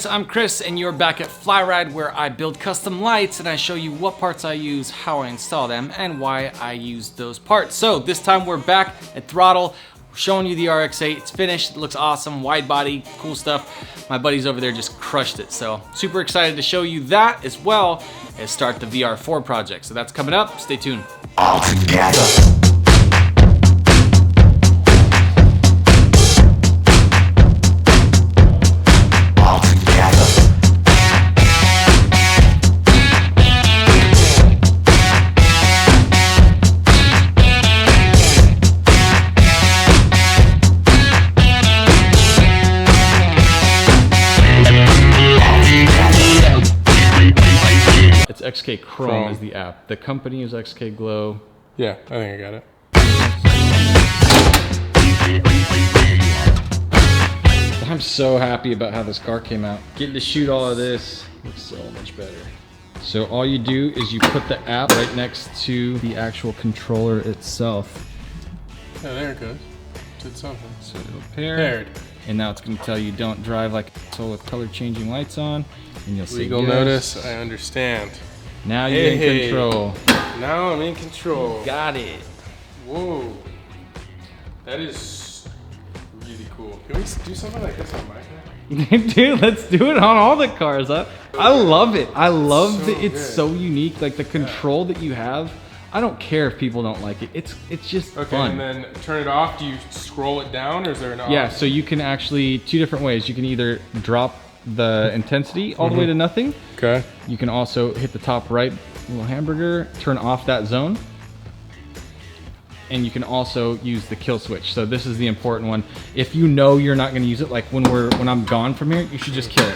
I'm Chris and you're back at FlyRyde, where I build custom lights and I show you what parts I use, how I install them, and why I use those parts. So this time we're back at Throtl, showing you the RX-8. It's finished, it looks awesome, wide body, cool stuff. My buddies over there just crushed it. So super excited to show you that, as well as start the VR4 project. So that's coming up, stay tuned. All together. XK Chrome is the app. The company is XK Glow. Yeah, I think I got it. I'm so happy about how this car came out. Getting to shoot all of this looks so much better. So all you do is you put the app right next to the actual controller itself. Yeah, there it goes. Did something. So it'll pair. And now it's going to tell you don't drive like so with color changing lights on. And you'll see legal notice, I understand. Now you're in control. Now I'm in control. Got it. Whoa. That is really cool. Can we do something like this on my car? Dude, let's do it on all the cars. I love it. I love that it's good. so unique. Like the control that you have. I don't care if people don't like it. It's just okay, fun. And then turn it off. Do you scroll it down, or is there an off? Yeah, so you can actually, two different ways. You can either drop the intensity all the way to nothing. Okay. You can also hit the top right little hamburger, turn off that zone. And you can also use the kill switch. So this is the important one. If you know you're not gonna use it, like when I'm gone from here, you should just kill it.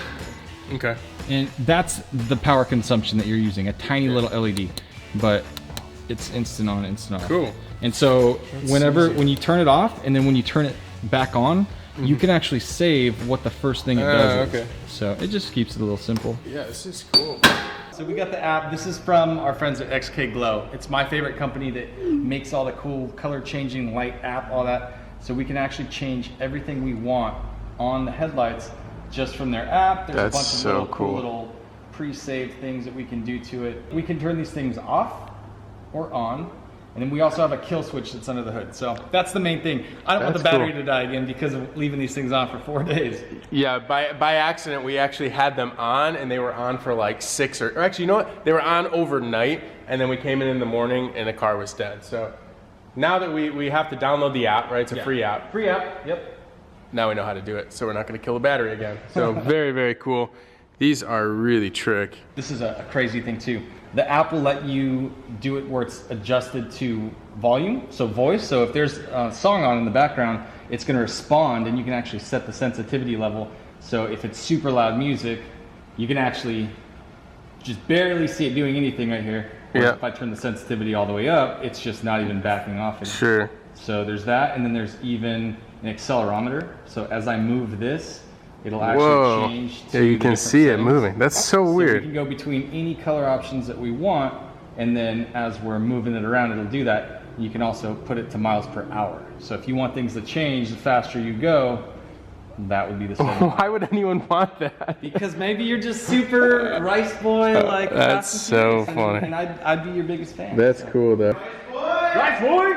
Okay. And that's the power consumption that you're using, a tiny little LED. But it's instant on, instant off. Cool. And so when you turn it off and then when you turn it back on, you can actually save what the first thing it does is. Okay. So it just keeps it a little simple. Yeah, this is cool. So we got the app. This is from our friends at XK Glow. It's my favorite company that makes all the cool color changing light app, all that. So we can actually change everything we want on the headlights just from their app. There's a bunch of little cool little pre-saved things that we can do to it. We can turn these things off or on. And then we also have a kill switch that's under the hood. So that's the main thing. I don't want the battery to die again because of leaving these things on for 4 days. Yeah, by accident, we actually had them on, and they were on for like 6 or actually, you know what? They were on overnight, and then we came in the morning, and the car was dead. So now that we have to download the app, right? It's a free app. Free app, yep. Now we know how to do it, so we're not going to kill the battery again. So very, very cool. These are really trick. This is a crazy thing too. The app will let you do it where it's adjusted to volume, so voice. So if there's a song on in the background, it's going to respond, and you can actually set the sensitivity level. So if it's super loud music, you can actually just barely see it doing anything right here. Yeah. If I turn the sensitivity all the way up, it's just not even backing off it. Sure. So there's that, and then there's even an accelerometer. So as I move this, it'll actually change to you can see it moving. That's so weird. We can go between any color options that we want, and then as we're moving it around, it'll do that. You can also put it to miles per hour. So if you want things to change the faster you go, that would be the setting. Why would anyone want that? Because maybe you're just super rice boy, like that's so funny. And I'd be your biggest fan. That's cool though. Rice boy!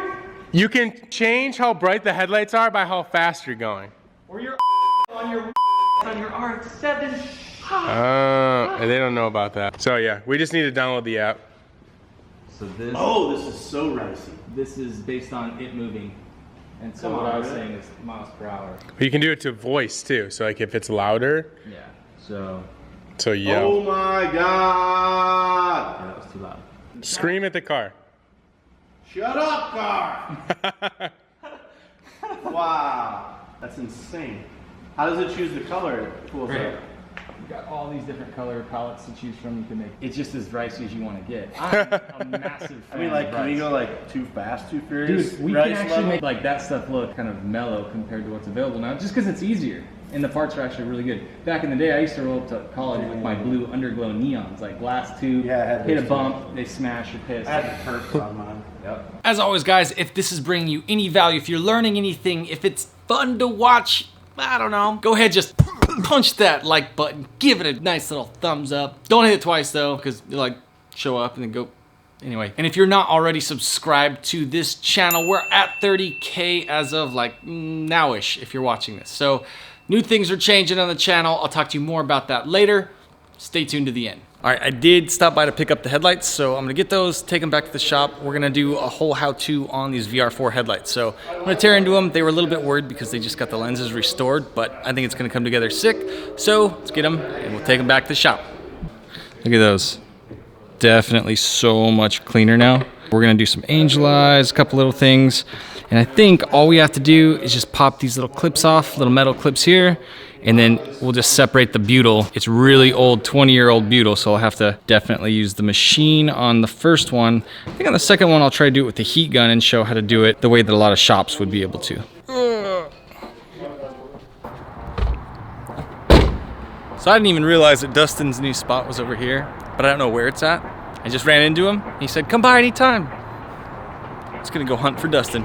You can change how bright the headlights are by how fast you're going. Or your on your RX-7. They don't know about that. So yeah, we just need to download the app. So this. Oh, this is so ricey. This is based on it moving. And so what I was saying is miles per hour. But you can do it to voice too. So like if it's louder. Yeah. So yell. Oh my God! yeah, that was too loud. Scream at the car. Shut up, car! Wow, that's insane. How does it choose the color? It pulls Great. up. You've got all these different color palettes to choose from. You can make it's just as ricey as you want to get. I'm a massive fan. I mean, like, of can we rice. go like too fast, too furious? Dude, we rice can actually level? make like that stuff look kind of mellow compared to what's available now, just because it's easier. And the parts are actually really good. Back in the day, I used to roll up to college with my blue underglow neons, like glass tube, Yeah, I had hit a those bump, they smash your piss. I had the perps on mine. Yep. As always, guys, if this is bringing you any value, if you're learning anything, if it's fun to watch, I don't know, go ahead, just punch that like button, give it a nice little thumbs up. Don't hit it twice though, because you like show up and then go. Anyway, and if you're not already subscribed to this channel, we're at 30K as of like now-ish if you're watching this. So new things are changing on the channel. I'll talk to you more about that later. Stay tuned to the end. All right, I did stop by to pick up the headlights, so I'm gonna get those, take them back to the shop. We're gonna do a whole how-to on these VR4 headlights. So I'm gonna tear into them. They were a little bit worried because they just got the lenses restored, but I think it's gonna come together sick. So let's get them and we'll take them back to the shop. Look at those. Definitely so much cleaner now. We're gonna do some angel eyes, a couple little things. And I think all we have to do is just pop these little clips off, little metal clips here, and then we'll just separate the butyl. It's really old, 20-year-old butyl, so I'll have to definitely use the machine on the first one. I think on the second one, I'll try to do it with the heat gun and show how to do it the way that a lot of shops would be able to. So I didn't even realize that Dustin's new spot was over here, but I don't know where it's at. I just ran into him. He said, come by anytime. Just gonna go hunt for Dustin.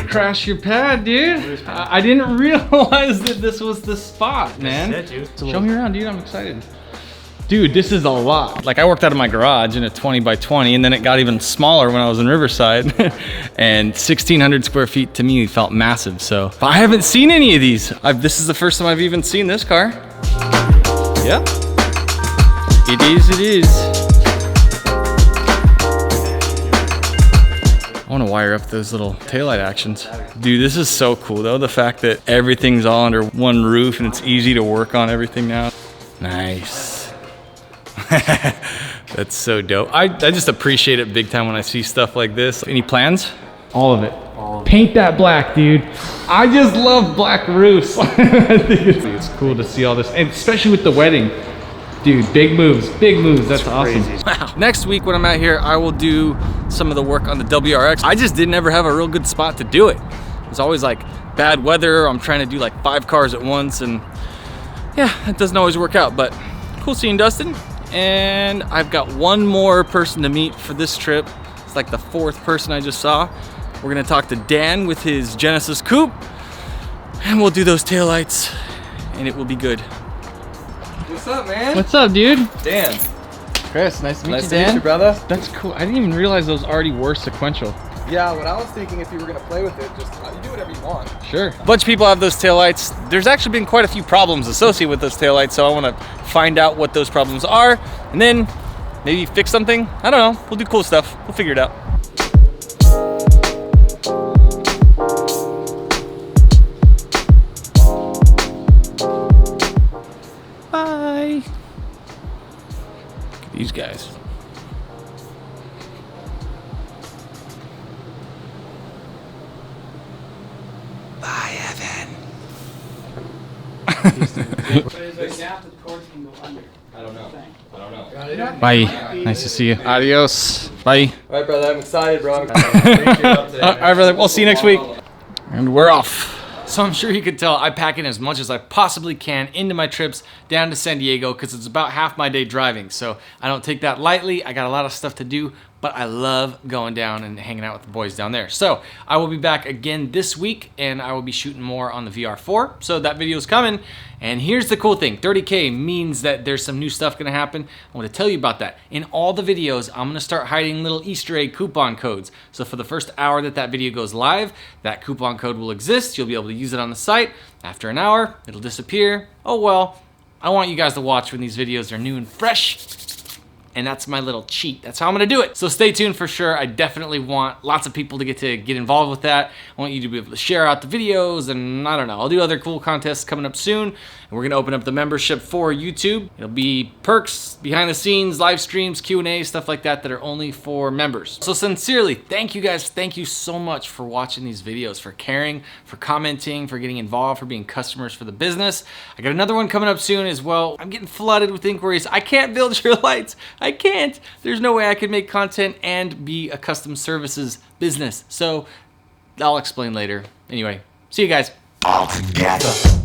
Crash your pad, dude. I didn't realize that this was the spot, man. Show me around, dude. I'm excited. Dude, this is a lot. Like I worked out of my garage in a 20 by 20 and then it got even smaller when I was in Riverside and 1,600 square feet to me felt massive. So but I haven't seen any of these. This is the first time I've even seen this car. Yeah, it is. I want to wire up those little taillight actions. Dude, this is so cool though. The fact that everything's all under one roof and it's easy to work on everything now. Nice. That's so dope. I just appreciate it big time when I see stuff like this. Any plans? All of it. Paint that black, dude. I just love black roofs. I think it's cool to see all this, and especially with the wedding. Dude, big moves, that's awesome. Wow. Next week when I'm out here, I will do some of the work on the WRX. I just didn't ever have a real good spot to do it. It's always like bad weather. I'm trying to do like 5 cars at once, and yeah, it doesn't always work out, but cool seeing Dustin. And I've got one more person to meet for this trip. It's like the 4th person I just saw. We're gonna talk to Dan with his Genesis Coupe, and we'll do those taillights, and it will be good. What's up, man? What's up, dude? Dan. Chris, nice to meet you, Nice to Dan. meet you, brother. That's cool. I didn't even realize those already were sequential. Yeah, what I was thinking, if you were gonna play with it, just you do whatever you want. Sure. A bunch of people have those taillights. There's actually been quite a few problems associated with those taillights, so I want to find out what those problems are, and then maybe fix something. I don't know. We'll do cool stuff. We'll figure it out. Bye. Look at these guys. Bye, Evan. Bye. Nice to see you. Adios. Bye. All right, brother. I'm excited, bro. I'm excited. All right, brother. We'll see you next week. And we're off. So I'm sure you could tell I pack in as much as I possibly can into my trips down to San Diego because it's about half my day driving. So I don't take that lightly. I got a lot of stuff to do, but I love going down and hanging out with the boys down there. So I will be back again this week and I will be shooting more on the VR4. So that video is coming. And here's the cool thing, 30K means that there's some new stuff gonna happen. I wanna tell you about that. In all the videos, I'm gonna start hiding little Easter egg coupon codes. So for the first hour that video goes live, that coupon code will exist. You'll be able to use it on the site. After an hour, it'll disappear. Oh well, I want you guys to watch when these videos are new and fresh. and that's my little cheat. That's how I'm gonna do it. So stay tuned for sure. I definitely want lots of people to get involved with that. I want you to be able to share out the videos, and I don't know, I'll do other cool contests coming up soon. And we're gonna open up the membership for YouTube. It'll be perks, behind the scenes, live streams, Q&A, stuff like that that are only for members. So sincerely, thank you guys. Thank you so much for watching these videos, for caring, for commenting, for getting involved, for being customers for the business. I got another one coming up soon as well. I'm getting flooded with inquiries. I can't build your lights. I can't. There's no way I could make content and be a custom services business. So I'll explain later. Anyway, see you guys. All together.